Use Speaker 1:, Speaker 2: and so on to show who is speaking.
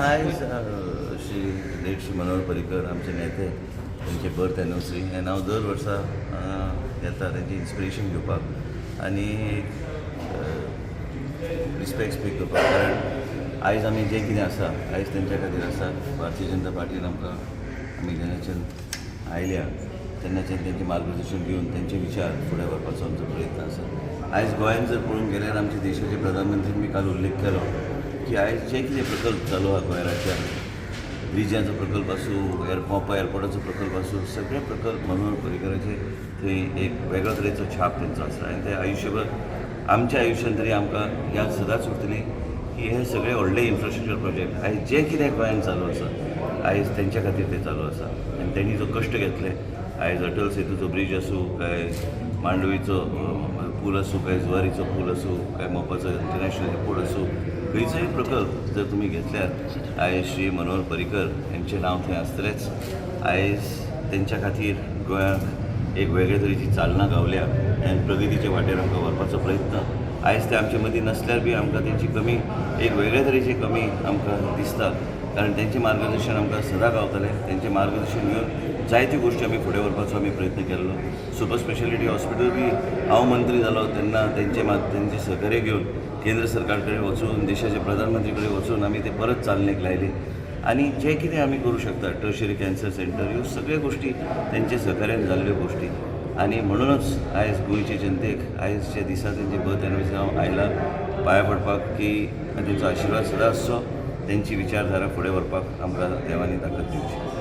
Speaker 1: आयज श्री लेट श्री मनोहर पर्रीकर आमचे नेते त्यांचे बर्थ एनिवर्सरी आनी हांव दर वर्सा येता त्यांची इन्स्पिरेशन घेवपाक आनी रिस्पेक्ट स्पीक करपाक. कारण आयज आमी जें कितें आसा आयज तेंच्या खातीर आसा. भारतीय जनता पार्टीन आमकां आमी जेन्नाच्यान आयल्या तेन्नाच्यान तेंचें मार्गदर्शन घेवन तेंचे विचार फुडें व्हरपाचो आमचो प्रयत्न आसा. आयज गोंयांत जर पळोवंक गेल्यार आमचे देशाचे प्रधानमंत्रीन बी काल उल्लेख केलो की आयज जे कितें प्रकल्प चालू आहा गोंय राज्यांत, ब्रिजांचो प्रकल्प आसूं, मोपा एअरपोर्टाचो प्रकल्प आसूं, सगळे प्रकल्प मनोहर पर्रीकराचे थंय एक वेगळ्या तरेचो छाप तेंचो आसा. आनी ते आयुश्यभर आमच्या आयुश्यांत तरी आमकां याद सदांच उरतली की हे सगळे व्हडले इन्फ्रास्ट्रक्चर प्रोजेक्ट आयज जे कितें गोंयांत चालू आसा आयज तेंच्या खातीर ते चालू आसा. आनी तेणी जो कश्ट घेतले, आयज अटल सेतूचो ब्रीज आसूं, काय मांडवीचो पूल आसूं, काय जुवारीचो पूल आसूं, काय मोपाचो इंटरनॅशनल एअरपोर्ट आसूं, खंयचोय प्रकल्प जर तुमी घेतल्यार आयज श्री मनोहर पर्रीकर यांचें नांव थंय आसतलेंच. आयज तेंच्या खातीर गोंयांक एक वेगळे तरेची चालना गावल्या आनी प्रगतीचे वाटेर आमकां व्हरपाचो प्रयत्न. आयज ते आमचे मदीं नसल्यार बी आमकां तेंची कमी एक वेगळे तरेची कमी आमकां दिसता. कारण तेंचें मार्गदर्शन आमकां सदां गावतलें. तेंचें मार्गदर्शन घेवन जायत्यो गोश्टी आमी फुडें व्हरपाचो आमी प्रयत्न केल्लो. सुपर स्पेशालिटी हॉस्पिटल बी हांव मंत्री जालो तेन्ना तेंचे सहकार्य घेवन केंद्र सरकार कडेन वचून देशाचे प्रधानमंत्री कडेन वचून आमी ते परत चालनेक लायले. आनी जे कितें आमी करूं शकता, टर्शरी कॅन्सर सेंटर, ह्यो सगळ्यो गोश्टी तेंचे सहकार्यान जाल्ल्यो गोश्टी. आनी म्हणूनच आयज गोंयचे जनतेक आयजच्या दिसा तेंचे बर्थ एनिवर्सरी हांव आयला पांया पडपाक की तेंचो आशिर्वाद सदां आसचो, तेंची विचारधारा फुडें व्हरपाक आमकां देवानी ताकद दिवची.